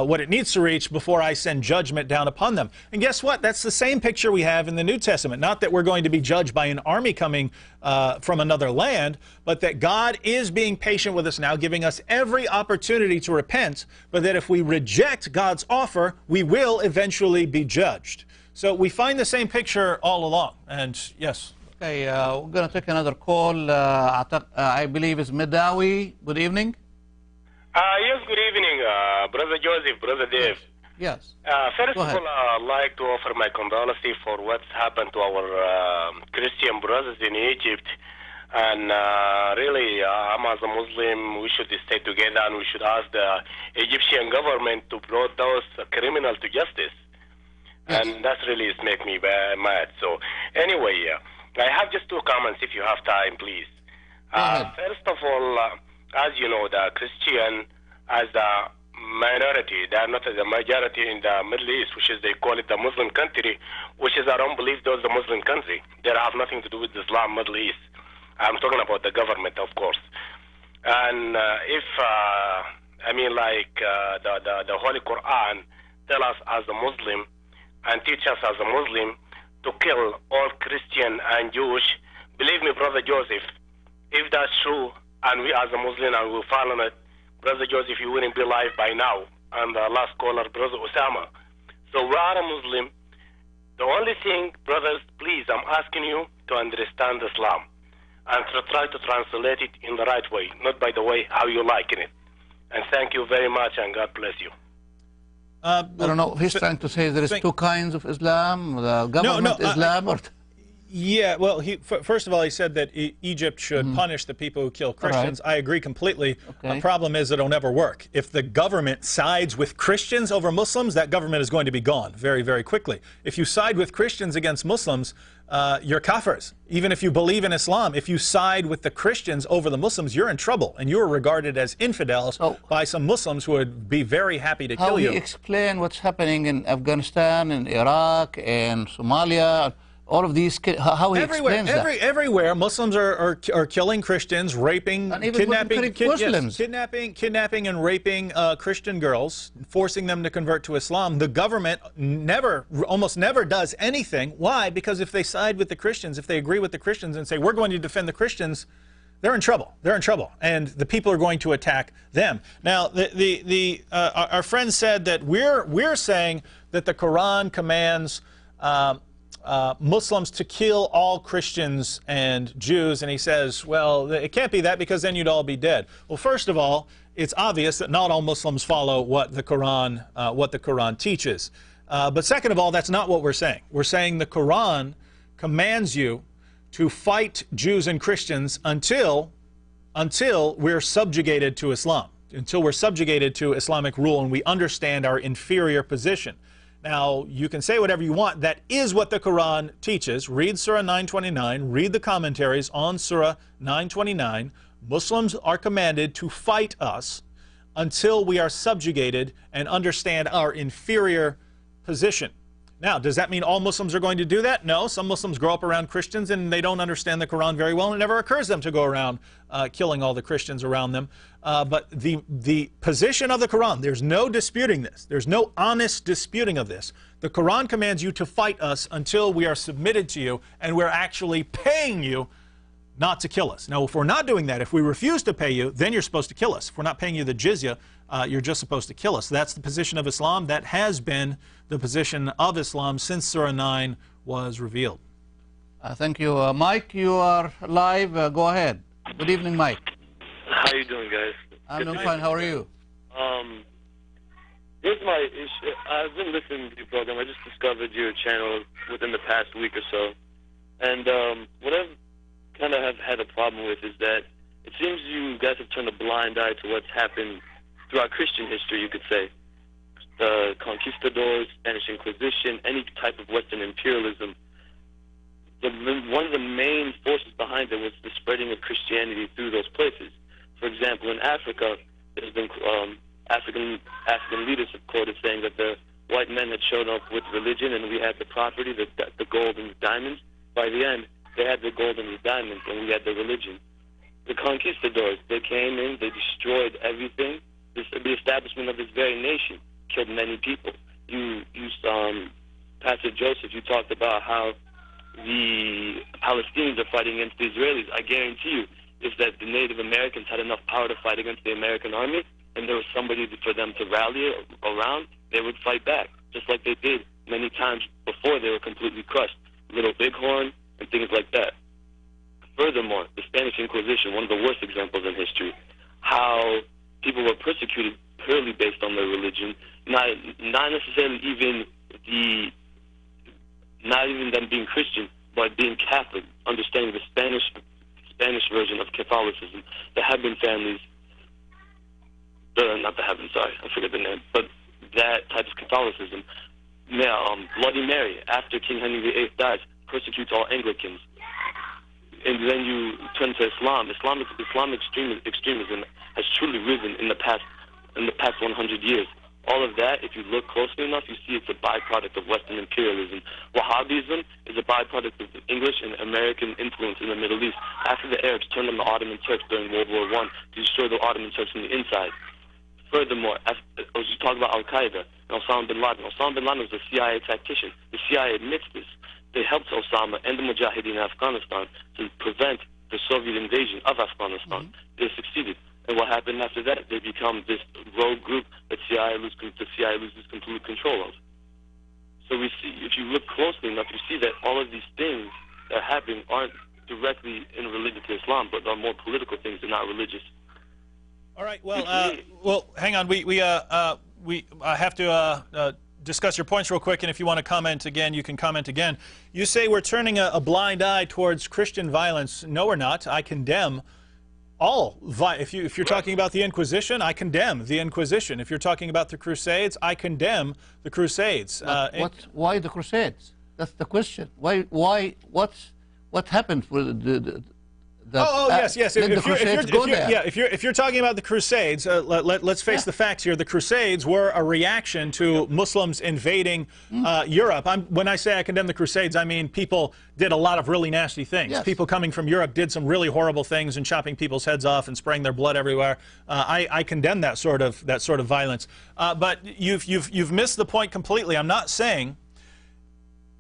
what it needs to reach before I send judgment down upon them. And guess what? That's the same picture we have in the New Testament. Not that we're going to be judged by an army coming from another land, but that God is being patient with us now, giving us every opportunity to repent, but that if we reject God's offer, we will eventually be judged. So we find the same picture all along. And yes. Okay, we're going to take another call. I believe it's Midawi. Good evening. Yes, good evening, Brother Joseph, Brother Dave. Yes. First of all, I'd like to offer my condolences for what's happened to our Christian brothers in Egypt. And really, I'm as a Muslim, we should stay together and we should ask the Egyptian government to bring those criminals to justice. Yes. And that really is make me mad. So anyway, I have just two comments if you have time, please. First of all, as you know, the Christian as a minority, they are not the majority in the Middle East, which is they call it the Muslim country, which is our own belief those the Muslim country. They have nothing to do with Islam, Middle East. I'm talking about the government, of course. And if, I mean, like the Holy Quran tell us as a Muslim and teach us as a Muslim to kill all Christian and Jewish, believe me, Brother Joseph, if that's true, and we as a Muslim and we follow it, Brother Joseph, you wouldn't be alive by now. And the last caller, Brother Osama. So we are a Muslim. The only thing, brothers, please, I'm asking you to understand Islam and to try to translate it in the right way, not by the way how you like it. And thank you very much, and God bless you. I don't know. He's trying to say there is two kinds of Islam, the government Islam, or... Yeah, well, first of all, he said that Egypt should punish the people who kill Christians. Right. I agree completely. Okay. The problem is it'll never work. If the government sides with Christians over Muslims, that government is going to be gone very, very quickly. If you side with Christians against Muslims, you're kafirs. Even if you believe in Islam, if you side with the Christians over the Muslims, you're in trouble, and you're regarded as infidels by some Muslims who would be very happy to kill you. How do you explain what's happening in Afghanistan, in Iraq, and Somalia? All of these, how he explains that? Everywhere, Muslims are killing Christians, raping, kidnapping and raping Christian girls, forcing them to convert to Islam. The government almost never does anything. Why? Because if they side with the Christians, if they agree with the Christians and say, we're going to defend the Christians, they're in trouble. They're in trouble. And the people are going to attack them. Now, our friend said that we're saying that the Quran commands Muslims to kill all Christians and Jews, and he says, well, it can't be that because then you'd all be dead. Well, first of all, it's obvious that not all Muslims follow what the Quran teaches. But second of all, that's not what we're saying. We're saying the Quran commands you to fight Jews and Christians until we're subjugated to Islam, until we're subjugated to Islamic rule and we understand our inferior position. Now, you can say whatever you want. That is what the Quran teaches. Read Surah 929. Read the commentaries on Surah 929. Muslims are commanded to fight us until we are subjugated and understand our inferior position. Now, does that mean all Muslims are going to do that? No. Some Muslims grow up around Christians and they don't understand the Quran very well, and it never occurs to them to go around killing all the Christians around them. But the position of the Quran, there's no disputing this. There's no honest disputing of this. The Quran commands you to fight us until we are submitted to you and we're actually paying you not to kill us. Now, if we're not doing that, if we refuse to pay you, then you're supposed to kill us. If we're not paying you the jizya, you're just supposed to kill us. That's the position of Islam. That has been the position of Islam since Surah 9 was revealed. Thank you. Mike, you are live. Go ahead. Good evening, Mike. How are you doing, guys? I'm doing fine. How are you? Here's my issue. I've been listening to your program. I just discovered your channel within the past week or so. And what I've kind of have had a problem with is that it seems you guys have turned a blind eye to what's happened throughout Christian history, you could say. The conquistadors, Spanish Inquisition, any type of Western imperialism. One of the main forces behind it was the spreading of Christianity through those places. For example, in Africa, there's been African leaders have quoted saying that the white men had shown up with religion and we had the property, the gold and the diamonds. By the end, they had the gold and the diamonds and we had the religion. The conquistadors, they came in, they destroyed everything, the establishment of this very nation. killed many people. Pastor Joseph, you talked about how the Palestinians are fighting against the Israelis. I guarantee you, if that the Native Americans had enough power to fight against the American army, and there was somebody for them to rally around, they would fight back, just like they did many times before they were completely crushed. Little Bighorn and things like that. Furthermore, the Spanish Inquisition, one of the worst examples in history, how people were persecuted purely based on their religion, not necessarily not even them being Christian, but being Catholic, understanding the Spanish version of Catholicism. The Hebron families, not the Hebron, sorry, I forget the name, but that type of Catholicism. Now, Bloody Mary, after King Henry VIII dies, persecutes all Anglicans. And then you turn to Islam. Islamic extremism has truly risen in the past 100 years. All of that, if you look closely enough, you see it's a byproduct of Western imperialism. Wahhabism is a byproduct of English and American influence in the Middle East. After the Arabs turned on the Ottoman Turks during World War I to destroy the Ottoman Turks from the inside. Furthermore, as you talk about Al-Qaeda and Osama bin Laden. Osama bin Laden was a CIA tactician. The CIA admits this. They helped Osama and the Mujahideen in Afghanistan to prevent the Soviet invasion of Afghanistan. They succeeded. And what happened after that? They become this rogue group that the CIA loses complete control of. So we see, if you look closely enough, you see that all of these things that are happening aren't directly in religion to Islam, but are more political things and not religious. All right. Well, hang on. We have to discuss your points real quick, and if you want to comment again, you can comment again. You say we're turning a blind eye towards Christian violence. No, we're not. I condemn all violence. If you're talking about the Inquisition, I condemn the Inquisition. If you're talking about the Crusades, I condemn the Crusades. Why the Crusades? That's the question. Why? What happened with the yes. If you're talking about the Crusades, let's face the facts here. The Crusades were a reaction to Muslims invading Europe. When I say I condemn the Crusades, I mean people did a lot of really nasty things. Yes. People coming from Europe did some really horrible things and chopping people's heads off and spraying their blood everywhere. I condemn that sort of violence. But you've missed the point completely. I'm not saying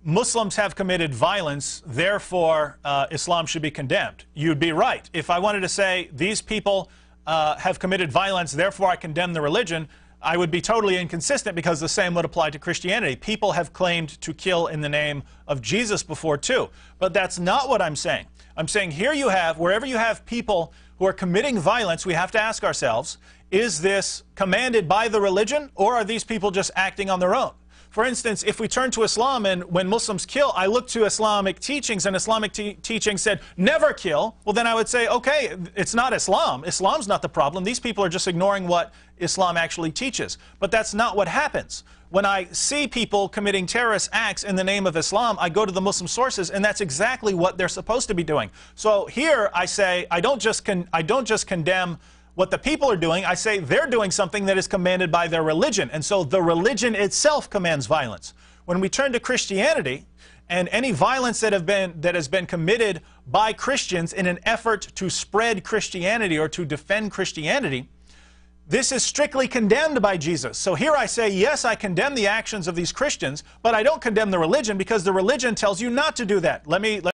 Muslims have committed violence, therefore Islam should be condemned. You'd be right. If I wanted to say these people have committed violence, therefore I condemn the religion, I would be totally inconsistent, because the same would apply to Christianity. People have claimed to kill in the name of Jesus before too. But that's not what I'm saying. I'm saying here you have, wherever you have people who are committing violence, we have to ask ourselves, is this commanded by the religion, or are these people just acting on their own? For instance, if we turn to Islam and when Muslims kill, I look to Islamic teachings and Islamic teachings said, never kill, well then I would say, okay, it's not Islam. Islam's not the problem. These people are just ignoring what Islam actually teaches. But that's not what happens. When I see people committing terrorist acts in the name of Islam, I go to the Muslim sources, and that's exactly what they're supposed to be doing. So here I say, I don't just condemn what the people are doing. I say they're doing something that is commanded by their religion. And so the religion itself commands violence. When we turn to Christianity, and any violence that has been committed by Christians in an effort to spread Christianity or to defend Christianity, this is strictly condemned by Jesus. So here I say, yes, I condemn the actions of these Christians, but I don't condemn the religion, because the religion tells you not to do that. Let me